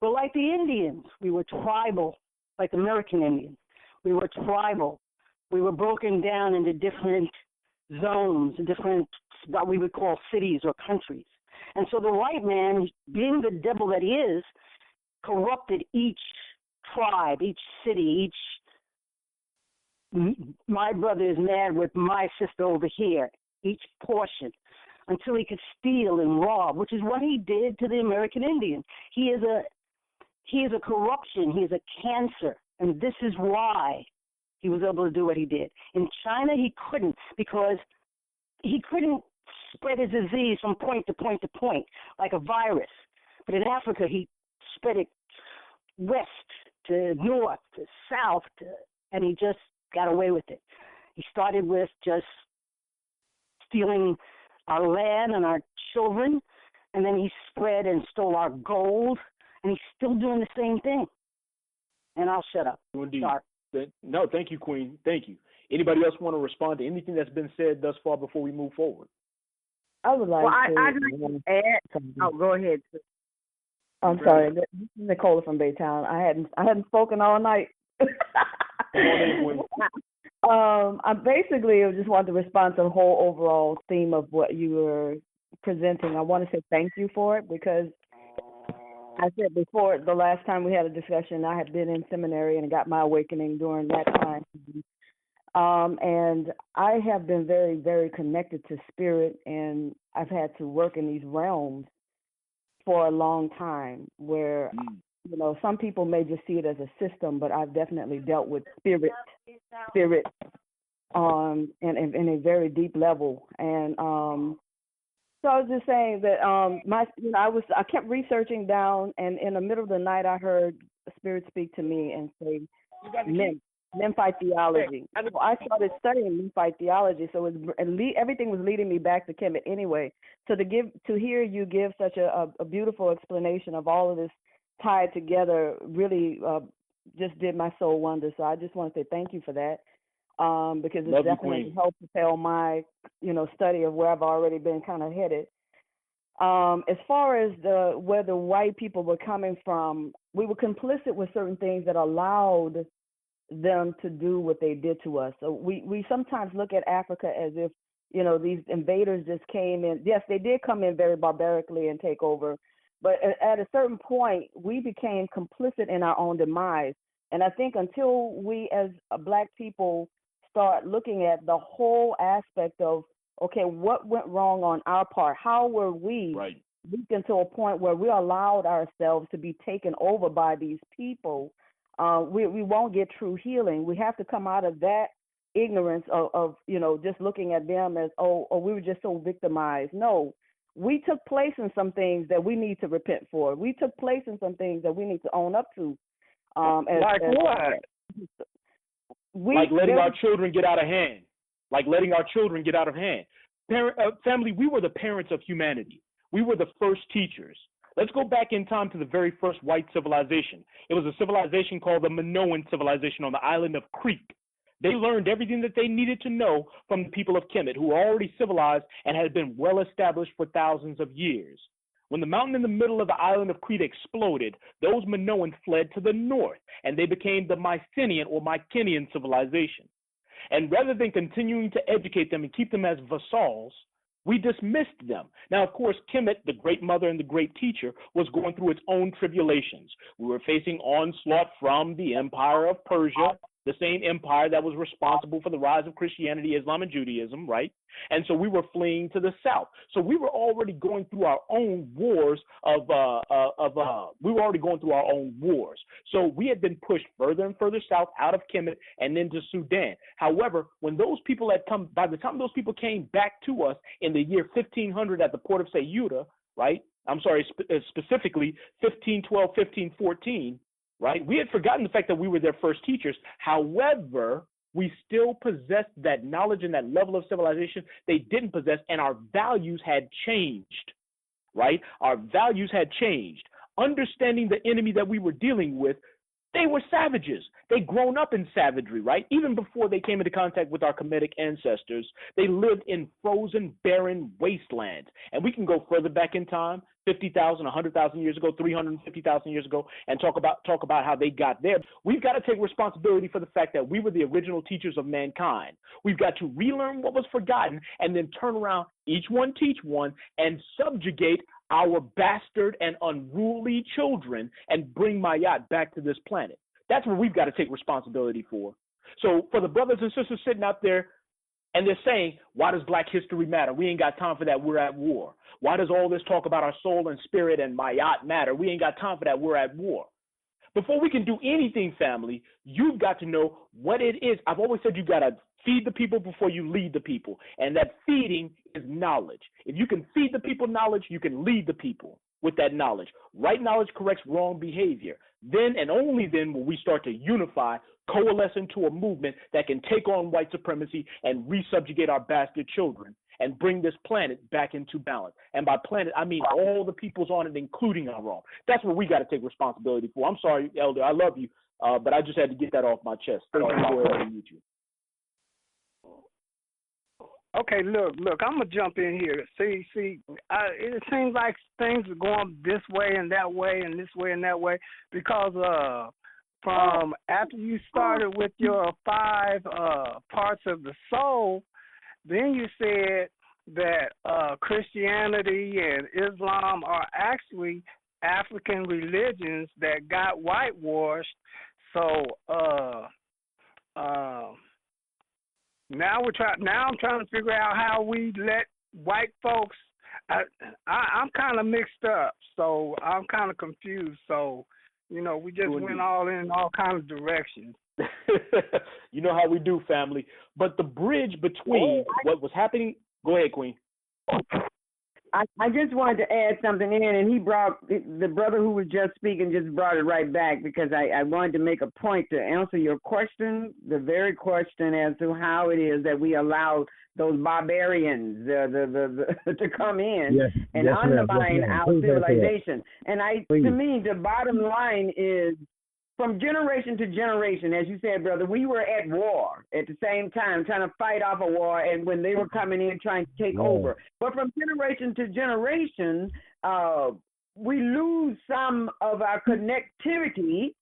Speaker 5: were like the Indians. We were tribal, like American Indians. We were tribal. We were broken down into different zones, different, what we would call cities or countries. And so the white man, being the devil that he is, corrupted each tribe, each city, my brother is mad with my sister over here, each portion, until he could steal and rob, which is what he did to the American Indian. He is a corruption. He is a cancer. And this is why he was able to do what he did. In China, he couldn't, because he couldn't spread his disease from point to point to point, like a virus. But in Africa, he spread it west to north to south, and he just got away with it. He started with just stealing our land and our children, and then he spread and stole our gold, and he's still doing the same thing. And I'll shut up.
Speaker 1: Indeed.
Speaker 5: Sorry.
Speaker 1: No, thank you, Queen. Thank you. Anybody else want to respond to anything that's been said thus far before we move forward?
Speaker 9: I would like
Speaker 3: I'd like to add something. Oh, go ahead.
Speaker 9: I'm sorry. This is Nicola from Baytown. I hadn't spoken all night.
Speaker 1: Come on in,
Speaker 9: I basically just wanted to respond to the whole overall theme of what you were presenting. I want to say thank you for it, because I said before, the last time we had a discussion, I had been in seminary and got my awakening during that time. And I have been very, very connected to spirit, and I've had to work in these realms for a long time where, some people may just see it as a system, but I've definitely dealt with spirit in a very deep level. And so I was just saying that I kept researching down, and in the middle of the night I heard a spirit speak to me and say, Memphite theology. So I started studying Memphite theology, so everything was leading me back to Kemet anyway. So to hear you give such a beautiful explanation of all of this tied together really just did my soul wonder. So I just want to say thank you for that, because it's definitely helped propel my study of where I've already been kind of headed. As far as where the white people were coming from, we were complicit with certain things that allowed them to do what they did to us. So we sometimes look at Africa as if, these invaders just came in. Yes, they did come in very barbarically and take over, but at a certain point, we became complicit in our own demise. And I think until we as Black people start looking at the whole aspect of, okay, what went wrong on our part? How were we weakened to a point where we allowed ourselves to be taken over by these people? We won't get true healing. We have to come out of that ignorance of just looking at them as, we were just so victimized. No, we took place in some things that we need to repent for. We took place in some things that we need to own up to.
Speaker 4: What?
Speaker 1: Like letting our children get out of hand. Family, we were the parents of humanity. We were the first teachers. Let's go back in time to the very first white civilization. It was a civilization called the Minoan civilization on the island of Crete. They learned everything that they needed to know from the people of Kemet, who were already civilized and had been well established for thousands of years. When the mountain in the middle of the island of Crete exploded, those Minoans fled to the north, and they became the Mycenaean or Mycenaean civilization. And rather than continuing to educate them and keep them as vassals, we dismissed them. Now, of course, Kemet, the great mother and the great teacher, was going through its own tribulations. We were facing onslaught from the empire of Persia, the same empire that was responsible for the rise of Christianity, Islam, and Judaism, right? And so we were fleeing to the south. So we were already going through our own wars So we had been pushed further and further south out of Kemet and into Sudan. However, when those people had come, by the time those people came back to us in the year 1500 at the port of Ceuta, right? I'm sorry, specifically 1512, 1514, right? We had forgotten the fact that we were their first teachers. However, we still possessed that knowledge and that level of civilization they didn't possess, and our values had changed, right? Our values had changed. Understanding the enemy that we were dealing with, they were savages. They'd grown up in savagery, right? Even before they came into contact with our Kemetic ancestors, they lived in frozen, barren wastelands. And we can go further back in time, 50,000, 100,000 years ago, 350,000 years ago, and talk about how they got there. We've got to take responsibility for the fact that we were the original teachers of mankind. We've got to relearn what was forgotten and then turn around, each one teach one, and subjugate our bastard and unruly children and bring Mayat back to this planet. That's what we've got to take responsibility for. So for the brothers and sisters sitting out there and they're saying, why does Black history matter? We ain't got time for that. We're at war. Why does all this talk about our soul and spirit and Mayat matter? We ain't got time for that. We're at war. Before we can do anything, family, you've got to know what it is. I've always said you got to feed the people before you lead the people, and that feeding is knowledge. If you can feed the people knowledge, you can lead the people with that knowledge. Right knowledge corrects wrong behavior. Then and only then will we start to unify, coalesce into a movement that can take on white supremacy and resubjugate our bastard children and bring this planet back into balance. And by planet, I mean all the peoples on it, including our own. That's what we got to take responsibility for. I'm sorry, Elder, I love you, but I just had to get that off my chest. Thank you. Go ahead and mute you.
Speaker 10: Okay, look, I'm going to jump in here. See, it seems like things are going this way and that way and this way and that way because from after you started with your 5 parts of the soul, then you said that Christianity and Islam are actually African religions that got whitewashed. So now I'm trying to figure out how we let white folks. I'm kind of mixed up, so I'm kind of confused. So, we just went all in all kinds of directions.
Speaker 1: You know how we do, family. But the bridge between what was happening. Go ahead, Queen.
Speaker 3: I just wanted to add something in, and he brought the brother who was just speaking just brought it right back because I wanted to make a point to answer your question, the very question as to how it is that we allowed those barbarians to come in and undermine our civilization. And to me, the bottom line is, from generation to generation, as you said, brother, we were at war at the same time, trying to fight off a war, and when they were coming in trying to take over. But from generation to generation, we lose some of our connectivity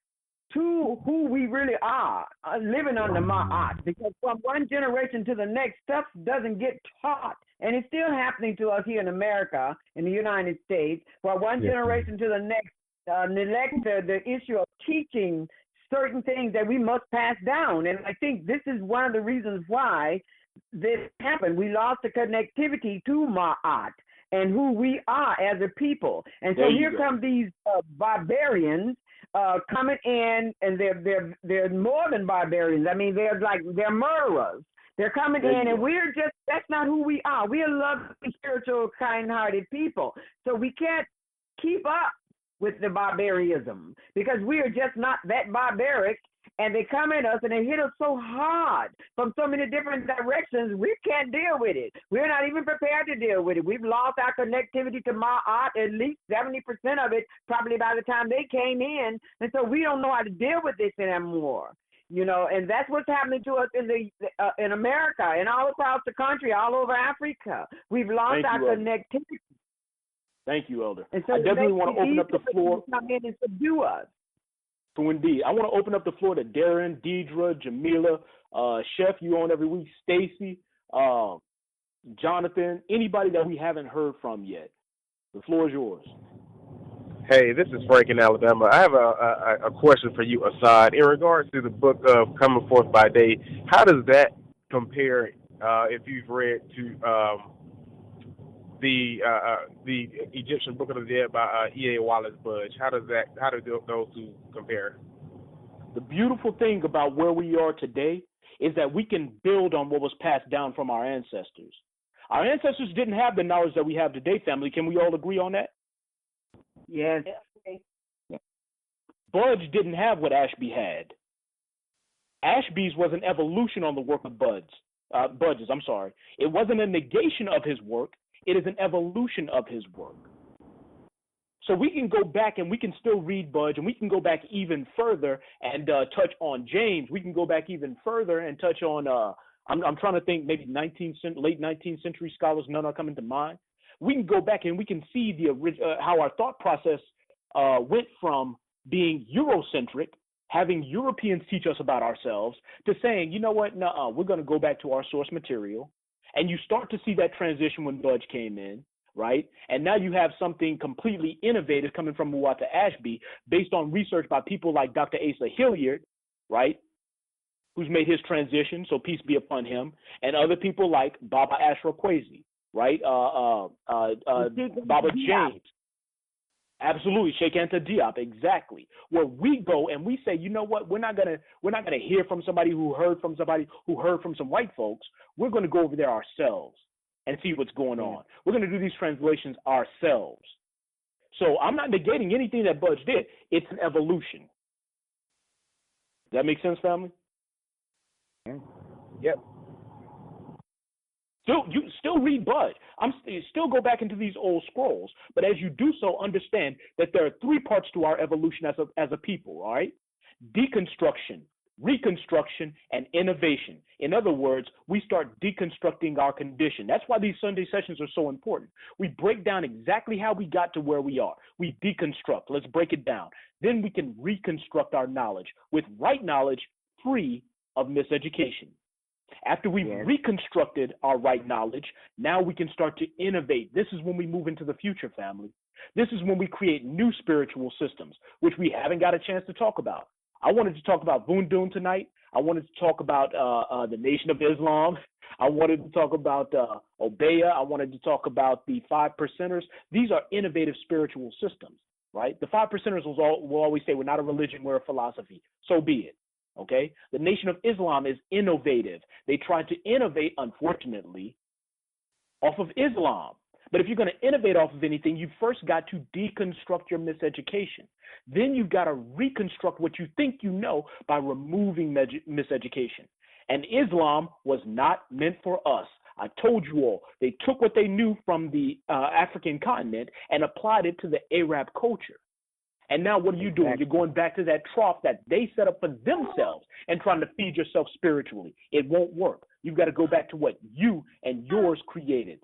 Speaker 3: to who we really are, living under Ma'at. Because from one generation to the next, stuff doesn't get taught. And it's still happening to us here in America, in the United States, from one generation to the next. Neglect the issue of teaching certain things that we must pass down. And I think this is one of the reasons why this happened. We lost the connectivity to Ma'at and who we are as a people. And so here come these barbarians coming in, and they're more than barbarians. I mean, they're murderers. They're coming in, and that's not who we are. We are loving, spiritual, kind-hearted people. So we can't keep up with the barbarism because we are just not that barbaric, and they come at us and they hit us so hard from so many different directions, we can't deal with it. We're not even prepared to deal with it. We've lost our connectivity to Ma'at, at least 70% of it, probably by the time they came in, and so we don't know how to deal with this anymore. And that's what's happening to us in America and all across the country, all over Africa. We've lost our connectivity.
Speaker 1: Thank you, Elder.
Speaker 3: And so
Speaker 1: I definitely want to open up the floor.
Speaker 3: Come in and subdue us.
Speaker 1: So indeed, I want to open up the floor to Darren, Deidre, Jamila, Chef, you on every week, Stacy, Jonathan, anybody that we haven't heard from yet. The floor is yours.
Speaker 11: Hey, this is Frank in Alabama. I have a question for you, Assad. In regards to the book of Coming Forth by Day, how does that compare, if you've read, to the Egyptian Book of the Dead by E.A. Wallace Budge? How do those two compare?
Speaker 1: The beautiful thing about where we are today is that we can build on what was passed down from our ancestors. Our ancestors didn't have the knowledge that we have today, family. Can we all agree on that?
Speaker 3: Yes.
Speaker 1: Budge didn't have what Ashby had. Ashby's was an evolution on the work of Budge's. It wasn't a negation of his work. It is an evolution of his work. So we can go back and we can still read Budge, and we can go back even further and touch on James. We can go back even further and touch on, I'm trying to think, maybe late 19th century scholars, none are coming to mind. We can go back and we can see how our thought process went from being Eurocentric, having Europeans teach us about ourselves, to saying, you know what, we're going to go back to our source material. And you start to see that transition when Budge came in, right? And now you have something completely innovative coming from Muwata Ashby based on research by people like Dr. Asa Hilliard, right, who's made his transition, so peace be upon him, and other people like Baba Ashra Kwesi, right, Baba James. Absolutely, Sheikh Anta Diop, exactly. Where we go and we say, you know what, we're not gonna hear from somebody who heard from some white folks. We're gonna go over there ourselves and see what's going on. We're gonna do these translations ourselves. So I'm not negating anything that Budge did. It's an evolution. Does that make sense, family?
Speaker 11: Yep.
Speaker 1: You still read Budge. Still go back into these old scrolls, but as you do so, understand that there are three parts to our evolution as a people. All right, deconstruction, reconstruction, and innovation. In other words, we start deconstructing our condition. That's why these Sunday sessions are so important. We break down exactly how we got to where we are. We deconstruct. Let's break it down. Then we can reconstruct our knowledge with right knowledge, free of miseducation. After we've reconstructed our right knowledge, now we can start to innovate. This is when we move into the future, family. This is when we create new spiritual systems, which we haven't got a chance to talk about. I wanted to talk about Voodoo tonight. I wanted to talk about the Nation of Islam. I wanted to talk about Obeya. I wanted to talk about the 5 percenters. These are innovative spiritual systems, right? The 5 percenters will always say we're not a religion, we're a philosophy. So be it. Okay, the Nation of Islam is innovative. They tried to innovate, unfortunately, off of Islam. But if you're going to innovate off of anything, you first got to deconstruct your miseducation. Then you've got to reconstruct what you think you know by removing miseducation. And Islam was not meant for us. I told you all, they took what they knew from the African continent and applied it to the Arab culture. And now what are you doing? You're going back to that trough that they set up for themselves and trying to feed yourself spiritually. It won't work. You've got to go back to what you and yours created.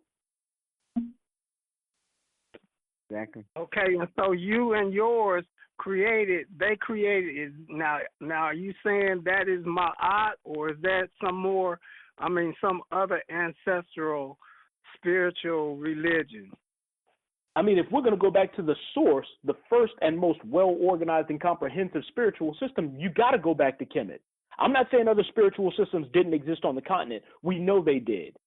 Speaker 3: Exactly.
Speaker 10: Okay, and so you and yours they created it. Now are you saying that is Ma'at, or is that some other ancestral spiritual religion?
Speaker 1: I mean, if we're going to go back to the source, the first and most well-organized and comprehensive spiritual system, you got to go back to Kemet. I'm not saying other spiritual systems didn't exist on the continent. We know they did.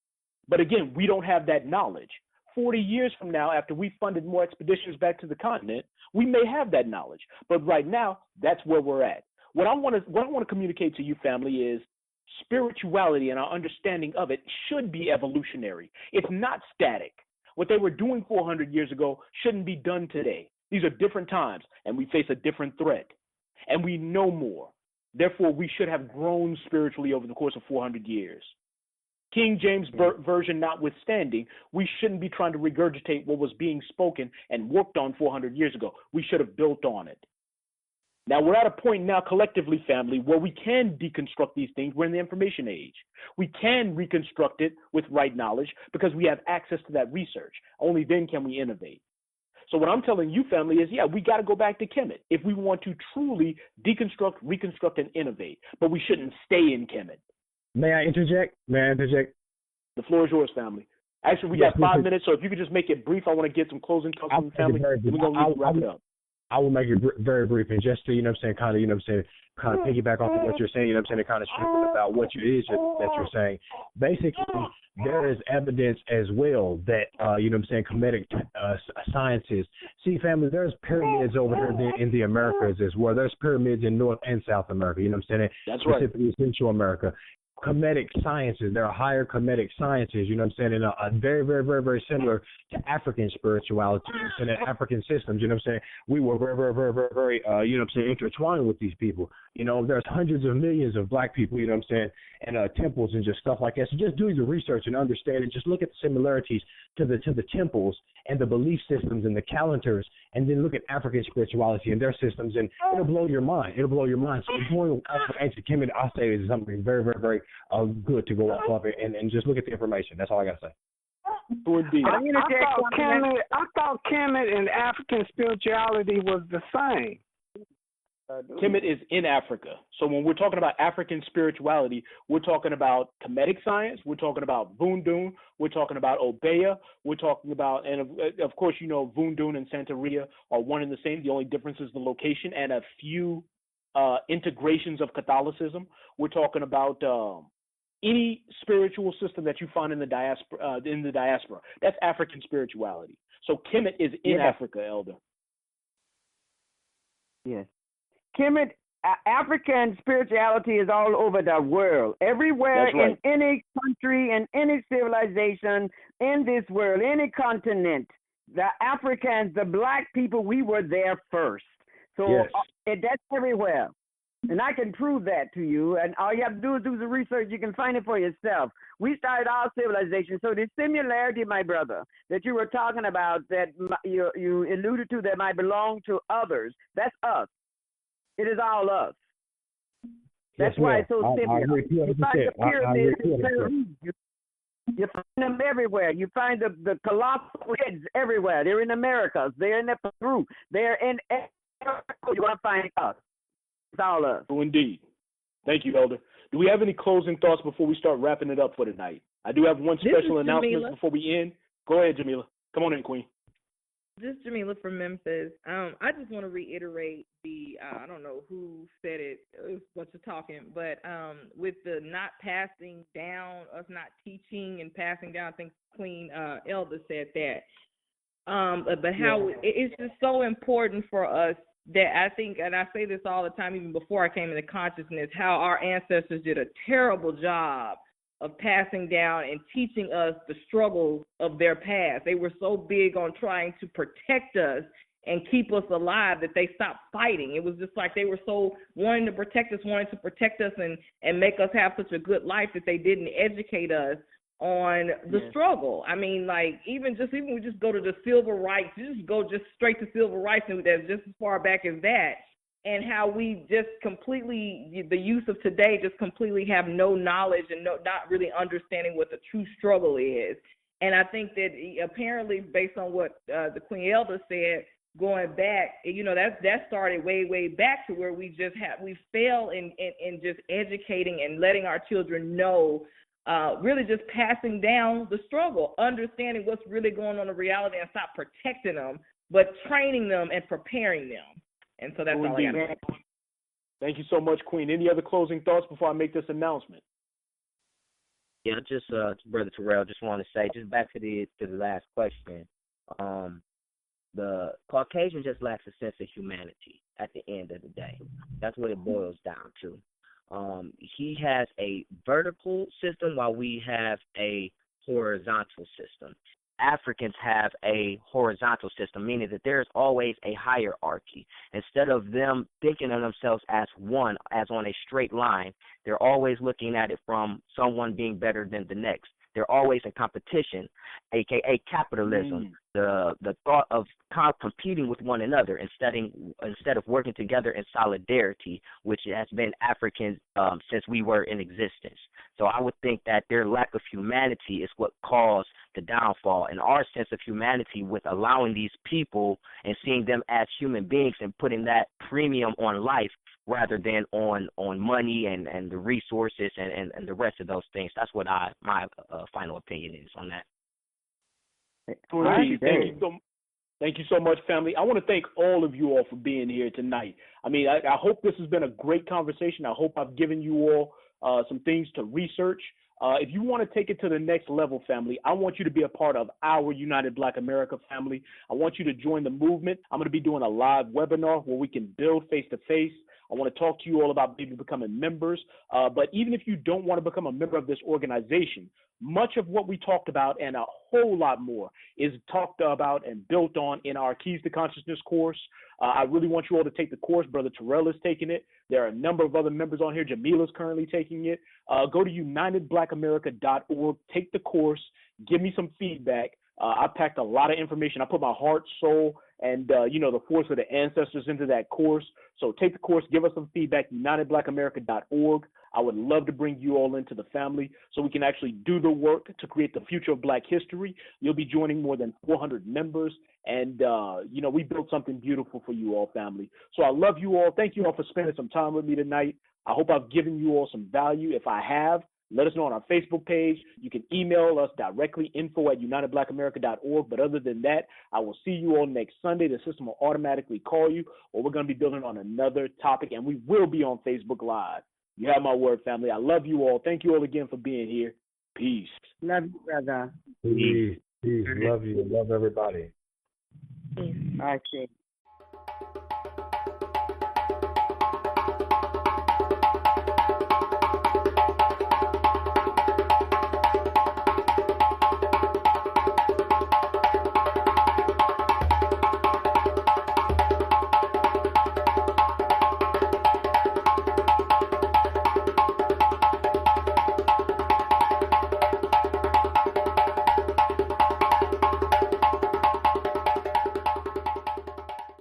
Speaker 1: But again, we don't have that knowledge. 40 years from now, after we funded more expeditions back to the continent, we may have that knowledge. But right now, that's where we're at. What I want to communicate to you, family, is spirituality and our understanding of it should be evolutionary. It's not static. What they were doing 400 years ago shouldn't be done today. These are different times, and we face a different threat. And we know more. Therefore, we should have grown spiritually over the course of 400 years. King James Version notwithstanding, we shouldn't be trying to regurgitate what was being spoken and worked on 400 years ago. We should have built on it. Now, we're at a point now collectively, family, where we can deconstruct these things. We're in the information age. We can reconstruct it with right knowledge because we have access to that research. Only then can we innovate. So what I'm telling you, family, is, we got to go back to Kemet if we want to truly deconstruct, reconstruct, and innovate. But we shouldn't stay in Kemet.
Speaker 6: May I interject?
Speaker 1: The floor is yours, family. Actually, we got 5 minutes, so if you could just make it brief, I want to get some closing thoughts from the family. Then we're going to wrap it up.
Speaker 6: I will make it very brief, and just to, kind of piggyback off of what you're saying, and kind of strengthen about what it is that you're saying. Basically, there is evidence as well that, Kemetic sciences. See, family, there's pyramids over here in the Americas as well. There's pyramids in North and South America,
Speaker 1: That's right.
Speaker 6: Specifically Central America. Kemetic sciences. There are higher Kemetic sciences, and very, very, very, very similar to African spirituality and African systems, We were very, very, very, very, very, intertwined with these people. There's hundreds of millions of black people, and temples and just stuff like that. So just do the research and understand and just look at the similarities to the temples and the belief systems and the calendars, and then look at African spirituality and their systems, and it'll blow your mind. So going over ancient Kemet, I say, is something very, very, very good to go off of it and just look at the information. That's all I got to say.
Speaker 10: I thought Kemet and African spirituality was the same.
Speaker 1: Kemet is in Africa. So when we're talking about African spirituality, we're talking about Kemetic science, we're talking about Vundun, we're talking about Obeah, we're talking about, and of course, Vundun and Santeria are one and the same. The only difference is the location and a few integrations of Catholicism. We're talking about any spiritual system that you find in the diaspora. That's African spirituality. So Kemet is in Africa, Elder.
Speaker 3: Yes. Kemet, African spirituality is all over the world. Everywhere in any country, in any civilization, in this world, any continent, the Africans, the black people, we were there first. So that's everywhere. And I can prove that to you. And all you have to do is do the research. You can find it for yourself. We started our civilization. So the similarity, my brother, that you were talking about, that you alluded to, that might belong to others, that's us. It is all us. That's why it's so simple. You find the pyramids in Peru. You find them everywhere. You find the colossal heads everywhere. They're in Americas. They're in Peru. They're in Africa. You're going to find us. It's all us.
Speaker 1: Oh, indeed. Thank you, Elder. Do we have any closing thoughts before we start wrapping it up for tonight? I do have one special announcement before we end. Go ahead, Jamila. Come on in, Queen.
Speaker 12: This is Jamila from Memphis. I just want to reiterate I don't know who said it, what you're talking, but with the not passing down, us not teaching and passing down, I think Queen Elder said that. But how it's just so important for us that I think, and I say this all the time, even before I came into consciousness, how our ancestors did a terrible job of passing down and teaching us the struggles of their past. They were so big on trying to protect us and keep us alive that they stopped fighting. It was just like they were so wanting to protect us and make us have such a good life that they didn't educate us on the struggle. I mean, like, even we just go to the civil rights, just straight to civil rights, and that's just as far back as that. And how we just completely, the youth of today just completely have no knowledge and not really understanding what the true struggle is. And I think that apparently, based on what the Queen Elder said, going back, that started way, way back to where we fail in just educating and letting our children know, really just passing down the struggle, understanding what's really going on in reality, and stop protecting them, but training them and preparing them. And so that's all I got to say.
Speaker 1: Thank you so much, Queen. Any other closing thoughts before I make this announcement?
Speaker 8: Yeah, just Brother Terrell, just want to say, just back to the last question. The Caucasian just lacks a sense of humanity at the end of the day. That's what it boils down to. He has a vertical system while we have a horizontal system. Africans have a horizontal system, meaning that there's always a hierarchy. Instead of them thinking of themselves as one, as on a straight line, they're always looking at it from someone being better than the next. they're always in competition, aka capitalism. The thought of competing with one another instead of working together in solidarity, which has been African since we were in existence. So I would think that their lack of humanity is what caused the downfall, and our sense of humanity with allowing these people and seeing them as human beings and putting that premium on life rather than on money and the resources and the rest of those things. That's what my final opinion is on that.
Speaker 1: Thank you so much, family. I want to thank all of you all for being here tonight. I mean, I hope this has been a great conversation. I hope I've given you all some things to research. If you want to take it to the next level, family, I want you to be a part of our United Black America family. I want you to join the movement. I'm going to be doing a live webinar where we can build face-to-face. I want to talk to you all about maybe becoming members. But even if you don't want to become a member of this organization, much of what we talked about and a whole lot more is talked about and built on in our Keys to Consciousness course. I really want you all to take the course. Brother Terrell is taking it. There are a number of other members on here. Jamila's currently taking it. Go to UnitedBlackAmerica.org. Take the course. Give me some feedback. I packed a lot of information. I put my heart, soul, and, the force of the ancestors into that course. So take the course. Give us some feedback, UnitedBlackAmerica.org. I would love to bring you all into the family so we can actually do the work to create the future of Black history. You'll be joining more than 400 members, and, we built something beautiful for you all, family. So I love you all. Thank you all for spending some time with me tonight. I hope I've given you all some value. If I have, let us know on our Facebook page. You can email us directly, info@UnitedBlackAmerica.org. But other than that, I will see you all next Sunday. The system will automatically call you, or we're going to be building on another topic, and we will be on Facebook Live. You have my word, family. I love you all. Thank you all again for being here. Peace.
Speaker 3: Love you, brother.
Speaker 6: Peace. Love you. Love everybody.
Speaker 5: Peace.
Speaker 3: I see.